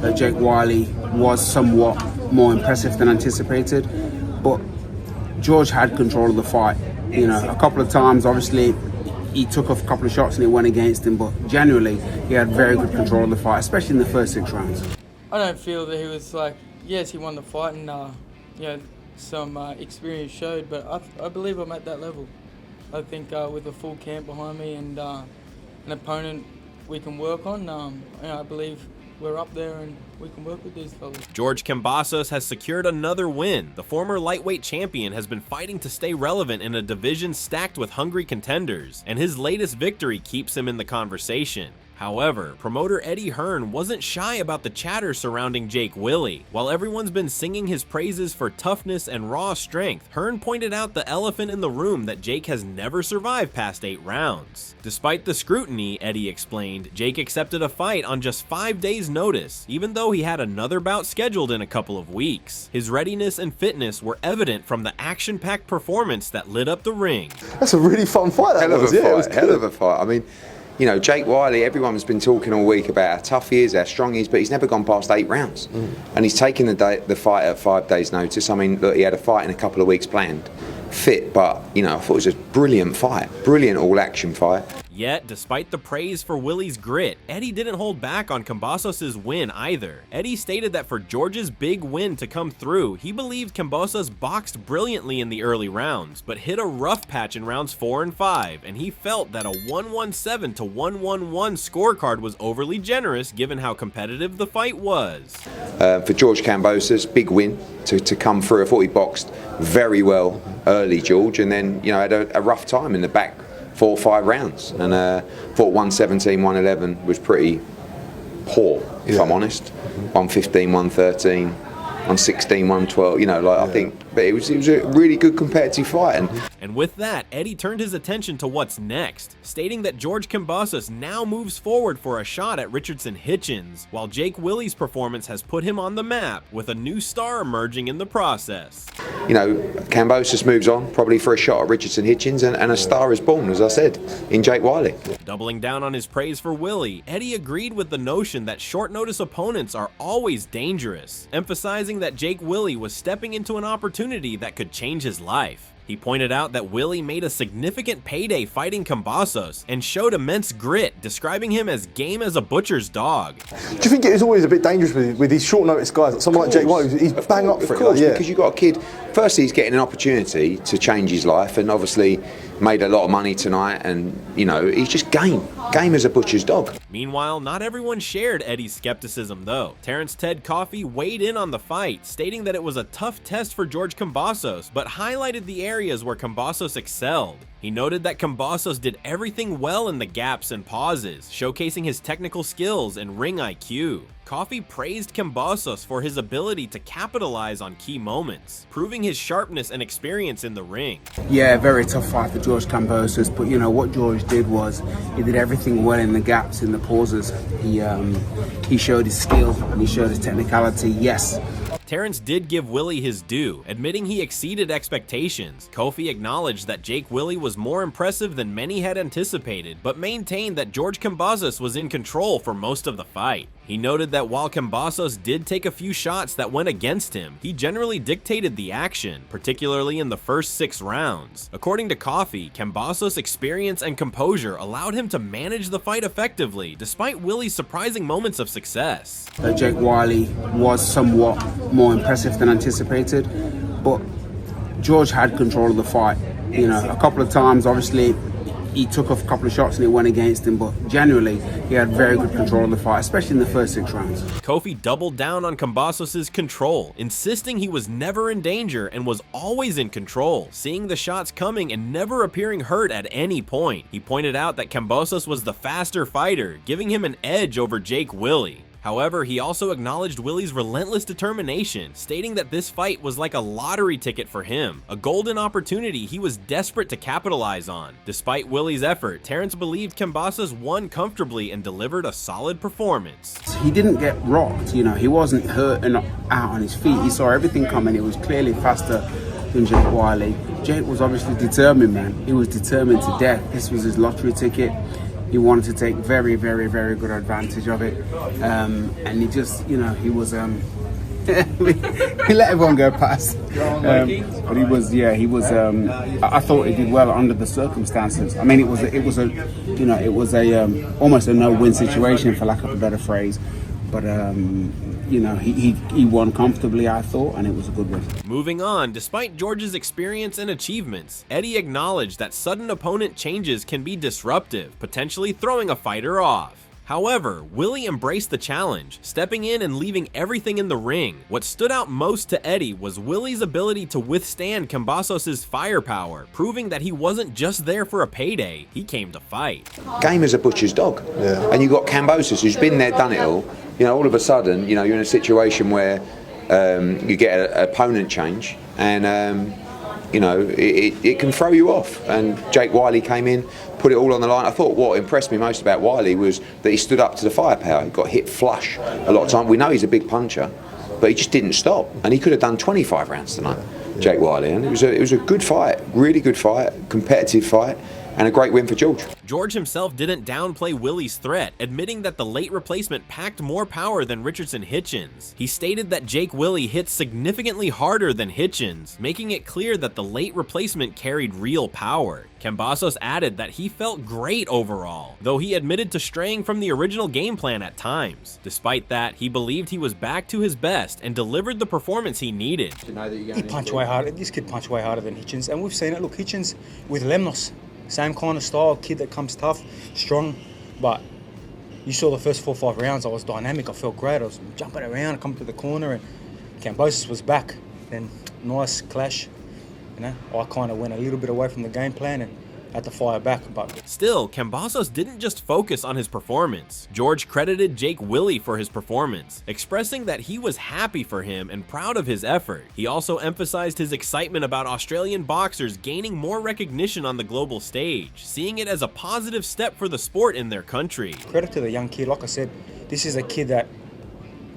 that Jake Wiley was somewhat more impressive than anticipated, but George had control of the fight. You know, a couple of times, obviously, he took off a couple of shots and it went against him, but generally, he had very good control of the fight, especially in the first 6 rounds. I don't feel that he was like, yes, he won the fight and, some experience showed, but I believe I'm at that level. I think with a full camp behind me and an opponent we can work on, I believe we're up there and we can work with these fellas. George Kamboses has secured another win. The former lightweight champion has been fighting to stay relevant in a division stacked with hungry contenders, and his latest victory keeps him in the conversation. However, promoter Eddie Hearn wasn't shy about the chatter surrounding Jake Willie. While everyone's been singing his praises for toughness and raw strength, Hearn pointed out the elephant in the room that Jake has never survived past 8 rounds. Despite the scrutiny, Eddie explained, Jake accepted a fight on just 5 days' notice, even though he had another bout scheduled in a couple of weeks. His readiness and fitness were evident from the action-packed performance that lit up the ring. That's a really fun fight. Hell of a fight. I mean, you know, Jake Wiley, everyone's been talking all week about how tough he is, how strong he is, but he's never gone past 8 rounds. And he's taken the fight at 5 days' notice. I mean, look, he had a fight in a couple of weeks planned. Fit, but, you know, I thought it was a brilliant fight. Brilliant all-action fight. Yet, despite the praise for Willie's grit, Eddie didn't hold back on Kamboses' win either. Eddie stated that for George's big win to come through, he believed Kamboses boxed brilliantly in the early rounds, but hit a rough patch in rounds 4 and 5, and he felt that a 117 to 111 scorecard was overly generous given how competitive the fight was. For George Kamboses, big win to come through. I thought he boxed very well early, George, and then, you know, had a rough time in the back 4 or 5 rounds, and thought 117, 111 was pretty poor, if I'm honest. 115, 113, 116, 112. You know, like I think, but it was a really good competitive fight. And with that, Eddie turned his attention to what's next, stating that George Kamboses now moves forward for a shot at Richardson Hitchens, while Jake Willie's performance has put him on the map, with a new star emerging in the process. You know, Kamboses moves on, probably for a shot at Richardson Hitchens, and a star is born, as I said, in Jake Wiley. Doubling down on his praise for Willie, Eddie agreed with the notion that short-notice opponents are always dangerous, emphasizing that Jake Willie was stepping into an opportunity that could change his life. He pointed out that Willie made a significant payday fighting Kamboses and showed immense grit, describing him as game as a butcher's dog. Do you think it is always a bit dangerous with these short notice guys, like someone like Jake Wiley, he's bang up for it? Of course, because you've got a kid, firstly he's getting an opportunity to change his life, and obviously made a lot of money tonight, and, you know, he's just game as a butcher's dog. Meanwhile, not everyone shared Eddie's skepticism though. Terrence Ted Coffey weighed in on the fight, stating that it was a tough test for George Kamboses, but highlighted the areas where Kamboses excelled. He noted that Kamboses did everything well in the gaps and pauses, showcasing his technical skills and ring IQ. Coffey praised Kamboses for his ability to capitalize on key moments, proving his sharpness and experience in the ring. Yeah, very tough fight for George Kamboses, but you know what George did was he did everything well in the gaps, in the pauses. He showed his skill and he showed his technicality. Yes. Terrence did give Willie his due, admitting he exceeded expectations. Kofi acknowledged that Jake Willie was more impressive than many had anticipated, but maintained that George Kamboses was in control for most of the fight. He noted that while Kamboses did take a few shots that went against him, he generally dictated the action, particularly in the first 6 rounds. According to Coffey, Kamboses' experience and composure allowed him to manage the fight effectively, despite Willie's surprising moments of success. Jake Wiley was somewhat more impressive than anticipated, but George had control of the fight. You know, a couple of times, obviously, he took off a couple of shots and it went against him, but generally, he had very good control of the fight, especially in the first 6 rounds. Kofi doubled down on Kamboses' control, insisting he was never in danger and was always in control, seeing the shots coming and never appearing hurt at any point. He pointed out that Kamboses was the faster fighter, giving him an edge over Jake Willie. However, he also acknowledged Willie's relentless determination, stating that this fight was like a lottery ticket for him, a golden opportunity he was desperate to capitalize on. Despite Willie's effort, Terrence believed Kamboses won comfortably and delivered a solid performance. He didn't get rocked, you know, he wasn't hurt and out on his feet. He saw everything coming. It was clearly faster than Jake Wiley. Jake was obviously determined, man. He was determined to death. This was his lottery ticket. he wanted to take very, very, very good advantage of it, and he just, you know, he was he let everyone go past, but he was, yeah, he was. I thought he did well under the circumstances. I mean, it was a, you know, it was a almost a no-win situation, for lack of a better phrase. But you know, he won comfortably, I thought, and it was a good win. Moving on, despite George's experience and achievements, Eddie acknowledged that sudden opponent changes can be disruptive, potentially throwing a fighter off. However, Willie embraced the challenge, stepping in and leaving everything in the ring. What stood out most to Eddie was Willie's ability to withstand Kamboses' firepower, proving that he wasn't just there for a payday, he came to fight. Game is a butcher's dog. Yeah. And you've got Kamboses, who's been there, done it all. You know, all of a sudden, you know, you're in a situation where you get an opponent change, and you know, it can throw you off. And Jake Wiley came in, put it all on the line. I thought what impressed me most about Wiley was that he stood up to the firepower. He got hit flush a lot of time. We know he's a big puncher, but he just didn't stop. And he could have done 25 rounds tonight, Jake Wiley. And it was a good fight, really good fight, competitive fight, and a great win for George. George himself didn't downplay Willie's threat, admitting that the late replacement packed more power than Richardson Hitchens. He stated that Jake Willie hit significantly harder than Hitchens, making it clear that the late replacement carried real power. Kamboses added that he felt great overall, though he admitted to straying from the original game plan at times. Despite that, he believed he was back to his best and delivered the performance he needed. He punched way harder. This kid punched way harder than Hitchens, and we've seen it. Look, Hitchens with Lemnos. Same kind of style, kid that comes tough, strong, but you saw the first 4 or 5 rounds, I was dynamic, I felt great, I was jumping around, I come to the corner, and Kamboses was back. Then nice clash, you know, I kind of went a little bit away from the game plan and had to fire back. But still, Kamboses didn't just focus on his performance. George credited Jake Willie for his performance, expressing that he was happy for him and proud of his effort. He also emphasized his excitement about Australian boxers gaining more recognition on the global stage, seeing it as a positive step for the sport in their country. Credit to the young kid. Like I said, this is a kid that,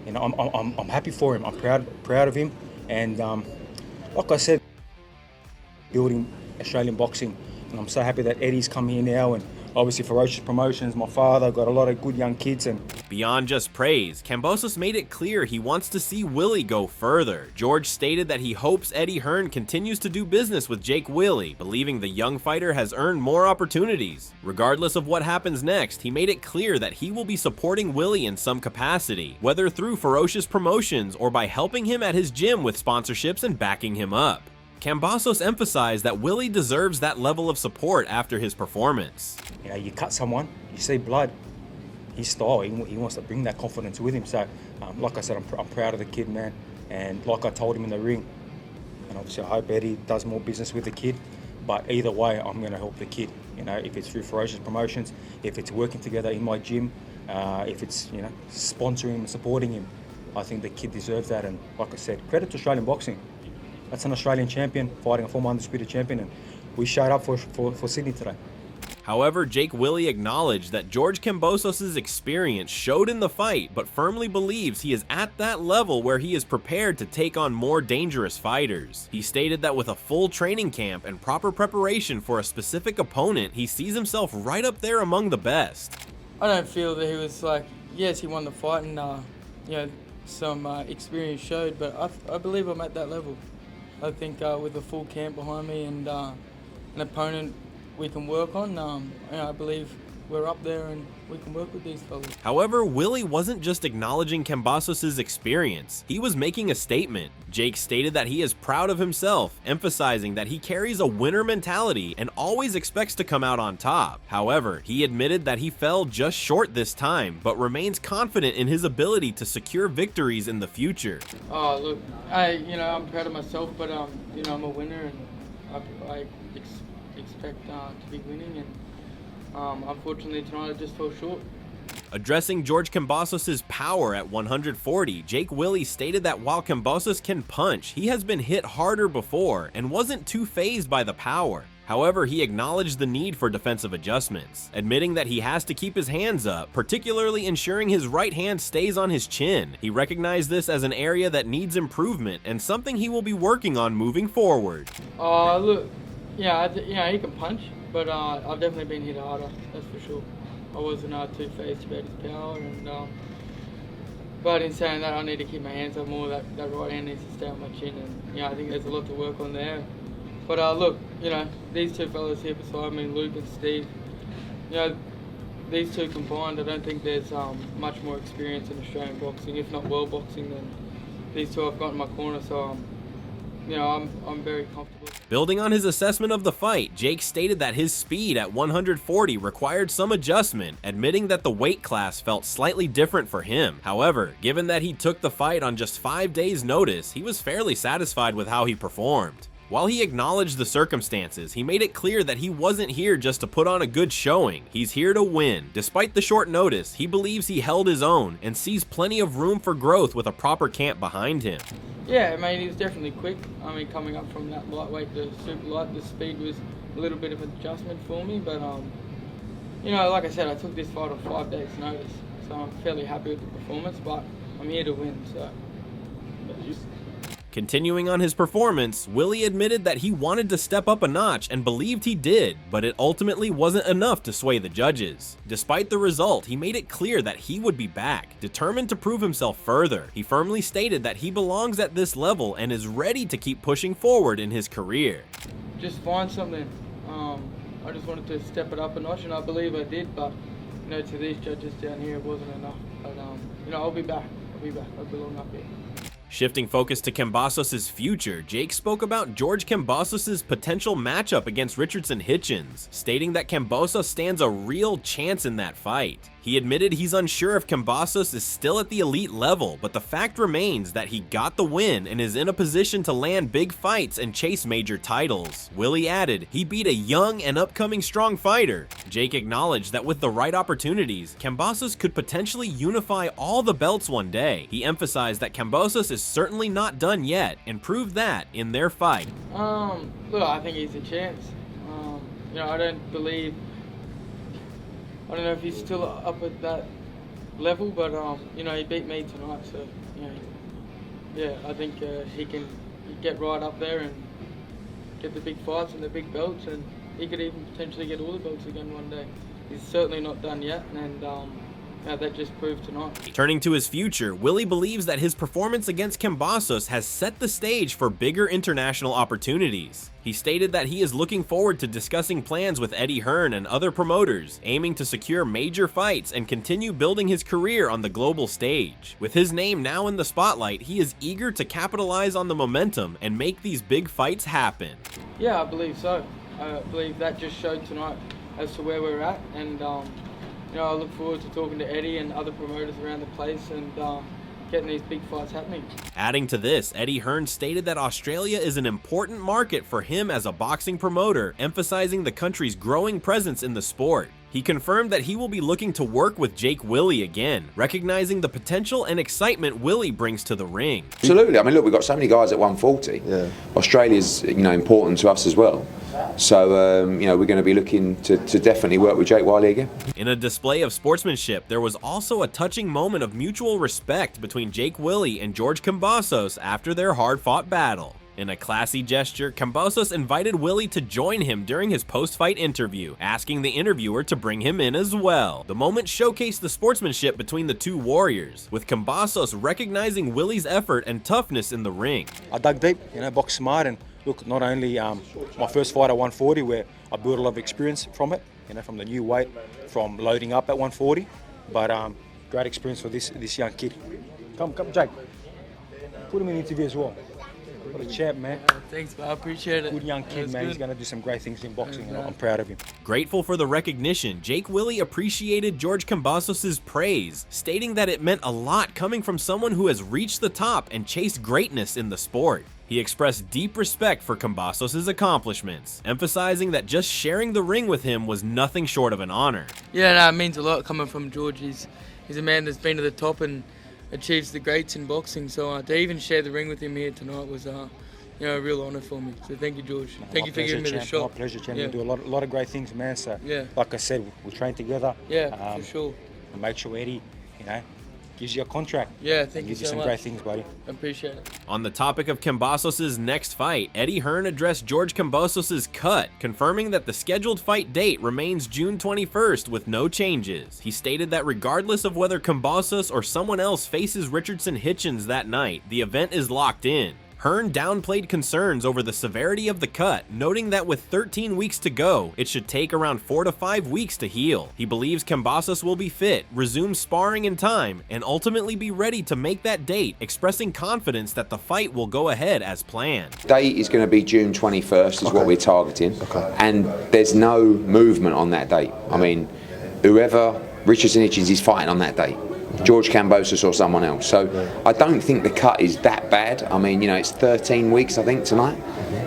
you know, I'm happy for him. I'm proud of him, and like I said, building Australian boxing. And I'm so happy that Eddie's come here now, and obviously Ferocious Promotions, my father, got a lot of good young kids. And beyond just praise, Kamboses made it clear he wants to see Willie go further. George stated that he hopes Eddie Hearn continues to do business with Jake Willie, believing the young fighter has earned more opportunities. Regardless of what happens next, he made it clear that he will be supporting Willie in some capacity, whether through Ferocious Promotions or by helping him at his gym with sponsorships and backing him up. Kamboses emphasized that Willie deserves that level of support after his performance. You know, you cut someone, you see blood, his style, he wants to bring that confidence with him. So, like I said, I'm proud of the kid, man. And like I told him in the ring, and obviously I hope Eddie does more business with the kid. But either way, I'm going to help the kid. You know, if it's through Ferocious Promotions, if it's working together in my gym, if it's, you know, sponsoring and supporting him, I think the kid deserves that. And like I said, credit to Australian boxing. That's an Australian champion fighting a former undisputed champion, and we showed up for Sydney today. However, Jake Willie acknowledged that George Kamboses' experience showed in the fight, but firmly believes he is at that level where he is prepared to take on more dangerous fighters. He stated that with a full training camp and proper preparation for a specific opponent, he sees himself right up there among the best. I don't feel that he was like, yes, he won the fight, and you know, some experience showed, but I believe I'm at that level. I think with a full camp behind me and an opponent we can work on, you know, I believe we're up there and we can work with these fellas. However, Willie wasn't just acknowledging Kamboses' experience, he was making a statement. Jake stated that he is proud of himself, emphasizing that he carries a winner mentality and always expects to come out on top. However, he admitted that he fell just short this time, but remains confident in his ability to secure victories in the future. Oh, look, I'm proud of myself, but you know, I'm a winner, and I expect to be winning, and unfortunately tonight I just fell short. Addressing George Kamboses' power at 140, Jake Willie stated that while Kamboses can punch, he has been hit harder before and wasn't too fazed by the power. However, he acknowledged the need for defensive adjustments, admitting that he has to keep his hands up, particularly ensuring his right hand stays on his chin. He recognized this as an area that needs improvement and something he will be working on moving forward. Look, yeah, he can punch, but I've definitely been hit harder, that's for sure. I wasn't too phased about his power, and but in saying that, I need to keep my hands up more. That right hand needs to stay on my chin, and I think there's a lot to work on there. But look, these two fellas here beside me, Luke and Steve, these two combined, I don't think there's much more experience in Australian boxing, if not world boxing, than these two I've got in my corner. So I'm very comfortable. Building on his assessment of the fight, Jake stated that his speed at 140 required some adjustment, admitting that the weight class felt slightly different for him. However, given that he took the fight on just 5 days' notice, he was fairly satisfied with how he performed. While he acknowledged the circumstances, he made it clear that he wasn't here just to put on a good showing. He's here to win. Despite the short notice, he believes he held his own and sees plenty of room for growth with a proper camp behind him. Yeah, I mean, he was definitely quick. I mean, coming up from that lightweight to super light, the speed was a little bit of an adjustment for me. But, like I said, I took this fight on 5 days' notice. So I'm fairly happy with the performance, but I'm here to win, so. Continuing on his performance, Willie admitted that he wanted to step up a notch and believed he did, but it ultimately wasn't enough to sway the judges. Despite the result, he made it clear that he would be back, determined to prove himself further. He firmly stated that he belongs at this level and is ready to keep pushing forward in his career. Just find something. I just wanted to step it up a notch, and I believe I did, but to these judges down here, it wasn't enough. But I'll be back. I belong up here. Shifting focus to Kamboses' future, Jake spoke about George Kamboses' potential matchup against Richardson Hitchens, stating that Kamboses stands a real chance in that fight. He admitted he's unsure if Kamboses is still at the elite level, but the fact remains that he got the win and is in a position to land big fights and chase major titles. Willie added he beat a young and upcoming strong fighter. Jake acknowledged that with the right opportunities, Kamboses could potentially unify all the belts one day. He emphasized that Kamboses is certainly not done yet and proved that in their fight. Look, I think he's a chance. I don't know if he's still up at that level, but he beat me tonight, so I think he can get right up there and get the big fights and the big belts, and he could even potentially get all the belts again one day. He's certainly not done yet, and that just proved tonight. Turning to his future, Willie believes that his performance against Kamboses has set the stage for bigger international opportunities. He stated that he is looking forward to discussing plans with Eddie Hearn and other promoters, aiming to secure major fights and continue building his career on the global stage. With his name now in the spotlight, he is eager to capitalize on the momentum and make these big fights happen. Yeah, I believe so. I believe that just showed tonight as to where we're at, and I look forward to talking to Eddie and other promoters around the place and getting these big fights happening. Adding to this, Eddie Hearn stated that Australia is an important market for him as a boxing promoter, emphasizing the country's growing presence in the sport. He confirmed that he will be looking to work with Jake Willie again, recognizing the potential and excitement Willie brings to the ring. Absolutely. I mean, look, we've got so many guys at 140. Yeah. Australia's, important to us as well. So, we're going to be looking to definitely work with Jake Wiley again. In a display of sportsmanship, there was also a touching moment of mutual respect between Jake Willie and George Kamboses after their hard-fought battle. In a classy gesture, Kamboses invited Willie to join him during his post-fight interview, asking the interviewer to bring him in as well. The moment showcased the sportsmanship between the two warriors, with Kamboses recognizing Willie's effort and toughness in the ring. I dug deep, boxed smart, and look, not only my first fight at 140, where I built a lot of experience from it, from the new weight, from loading up at 140, but great experience for this young kid. Come, Jake. Put him in the interview as well. What a champ, man. Thanks, man. I appreciate it. Good young kid, man. Good. He's going to do some great things in boxing, and I'm proud of him. Grateful for the recognition, Jake Willie appreciated George Kamboses' praise, stating that it meant a lot coming from someone who has reached the top and chased greatness in the sport. He expressed deep respect for Kamboses' accomplishments, emphasizing that just sharing the ring with him was nothing short of an honor. Yeah, no, it means a lot coming from George. He's a man that's been to the top and achieves the greats in boxing. So to even share the ring with him here tonight was a real honour for me. So thank you, George. Thank you for giving me the shot. My pleasure, champ. You do a lot of great things, man. So yeah, like I said, we train together. Yeah, for sure. I made sure Eddie, gives you a contract. Yeah, thank you gives you so some much. great things, buddy. I appreciate it. On the topic of Kamboses' next fight, Eddie Hearn addressed George Kamboses' cut, confirming that the scheduled fight date remains June 21st with no changes. He stated that regardless of whether Kamboses or someone else faces Richardson Hitchens that night, the event is locked in. Hearn downplayed concerns over the severity of the cut, noting that with 13 weeks to go, it should take around 4 to 5 weeks to heal. He believes Kamboses will be fit, resume sparring in time, and ultimately be ready to make that date, expressing confidence that the fight will go ahead as planned. Date is going to be June 21st is what we're targeting, and there's no movement on that date. I mean, whoever Richardson Hitchens is fighting on that date, George Kamboses or someone else. So I don't think the cut is that bad. I mean, you know, it's 13 weeks, I think, tonight.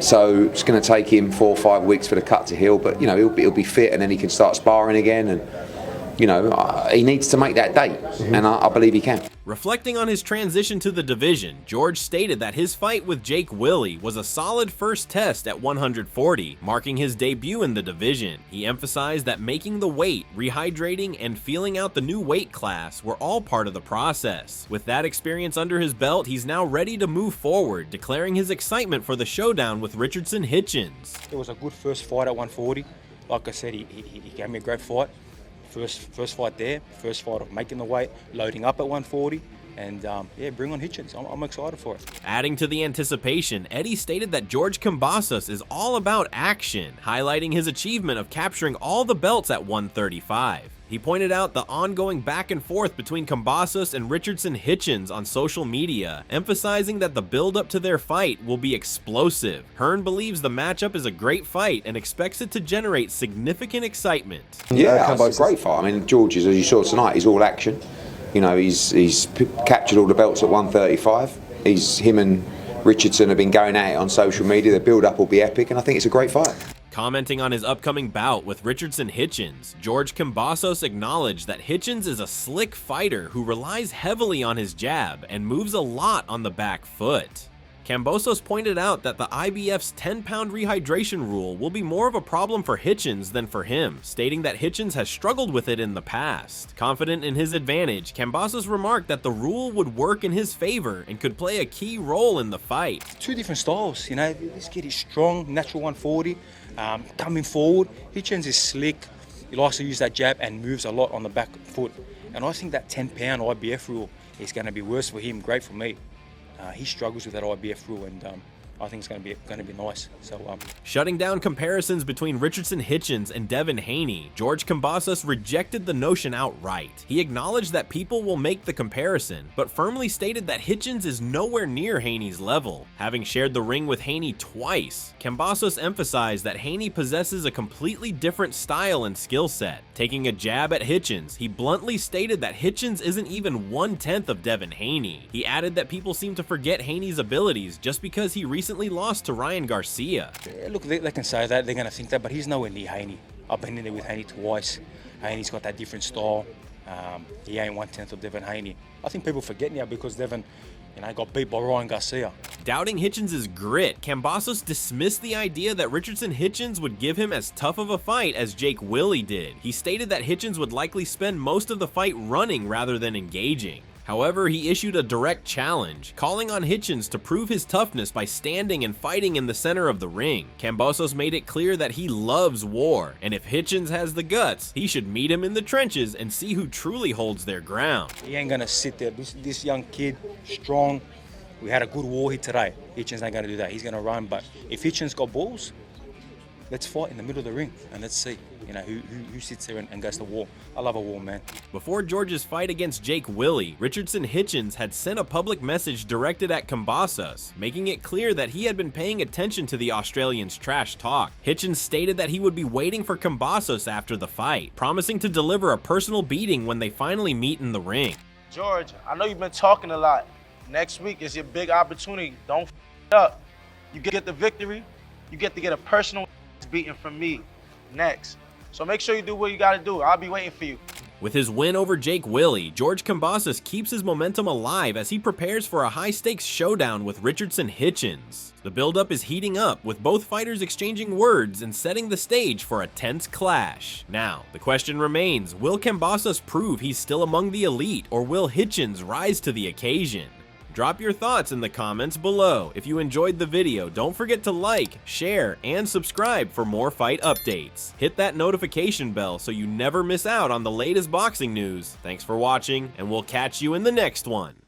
So it's going to take him 4 or 5 weeks for the cut to heal. But, you know, he'll be fit, and then he can start sparring again. And, you know, he needs to make that date. And I believe he can. Reflecting on his transition to the division, George stated that his fight with Jake Willie was a solid first test at 140, marking his debut in the division. He emphasized that making the weight, rehydrating, and feeling out the new weight class were all part of the process. With that experience under his belt, he's now ready to move forward, declaring his excitement for the showdown with Richardson Hitchens. It was a good first fight at 140. Like I said, he gave me a great fight. First fight there, first fight of making the weight, loading up at 140, and yeah, bring on Hitchens. I'm excited for it. Adding to the anticipation, Eddie stated that George Kamboses is all about action, highlighting his achievement of capturing all the belts at 135. He pointed out the ongoing back and forth between Kamboses and Richardson Hitchens on social media, emphasizing that the build-up to their fight will be explosive. Hearn believes the matchup is a great fight and expects it to generate significant excitement. Yeah, it's a great fight. I mean, George is, as you saw tonight, he's all action. You know, he's captured all the belts at 135. Him and Richardson have been going at it on social media. The build-up will be epic, and I think it's a great fight. Commenting on his upcoming bout with Richardson Hitchens, George Kamboses acknowledged that Hitchens is a slick fighter who relies heavily on his jab and moves a lot on the back foot. Kamboses pointed out that the IBF's 10-pound rehydration rule will be more of a problem for Hitchens than for him, stating that Hitchens has struggled with it in the past. Confident in his advantage, Kamboses remarked that the rule would work in his favor and could play a key role in the fight. Two different styles, you know. This kid is strong, natural 140, coming forward. Hitchens is slick. He likes to use that jab and moves a lot on the back foot. And I think that 10-pound IBF rule is going to be worse for him, great for me. He struggles with that IBF rule, and I think it's going to be nice. So, shutting down comparisons between Richardson Hitchens and Devin Haney, George Kamboses rejected the notion outright. He acknowledged that people will make the comparison, but firmly stated that Hitchens is nowhere near Haney's level. Having shared the ring with Haney twice, Kamboses emphasized that Haney possesses a completely different style and skill set. Taking a jab at Hitchens, he bluntly stated that Hitchens isn't even 1/10 of Devin Haney. He added that people seem to forget Haney's abilities just because he recently lost to Ryan Garcia. Yeah, look, they can say that, they're going to think that, but he's nowhere near Haney. I've been in there with Haney twice. Haney's got that different style. He ain't 1/10 of Devin Haney. I think people forget now because Devin, you know, got beat by Ryan Garcia. Doubting Hitchens' grit, Kamboses dismissed the idea that Richardson Hitchens would give him as tough of a fight as Jake Willie did. He stated that Hitchens would likely spend most of the fight running rather than engaging. However, he issued a direct challenge, calling on Hitchens to prove his toughness by standing and fighting in the center of the ring. Kamboses made it clear that he loves war, and if Hitchens has the guts, he should meet him in the trenches and see who truly holds their ground. He ain't gonna sit there. This young kid, strong. We had a good war here today. Hitchens ain't gonna do that. He's gonna run, but if Hitchens got balls, let's fight in the middle of the ring and let's see, you know, who sits there and goes to war. I love a war, man. Before George's fight against Jake Willie, Richardson Hitchens had sent a public message directed at Kamboses, making it clear that he had been paying attention to the Australian's trash talk. Hitchens stated that he would be waiting for Kamboses after the fight, promising to deliver a personal beating when they finally meet in the ring. George, I know you've been talking a lot. Next week is your big opportunity. Don't f it up. You get the victory, you get to get a personal beating from me next. So make sure you do what you gotta do. I'll be waiting for you. With his win over Jake Willie, George Kamboses keeps his momentum alive as he prepares for a high-stakes showdown with Richardson Hitchens. The build-up is heating up, with both fighters exchanging words and setting the stage for a tense clash. Now, the question remains, will Kamboses prove he's still among the elite, or will Hitchens rise to the occasion? Drop your thoughts in the comments below. If you enjoyed the video, don't forget to like, share, and subscribe for more fight updates. Hit that notification bell so you never miss out on the latest boxing news. Thanks for watching, and we'll catch you in the next one.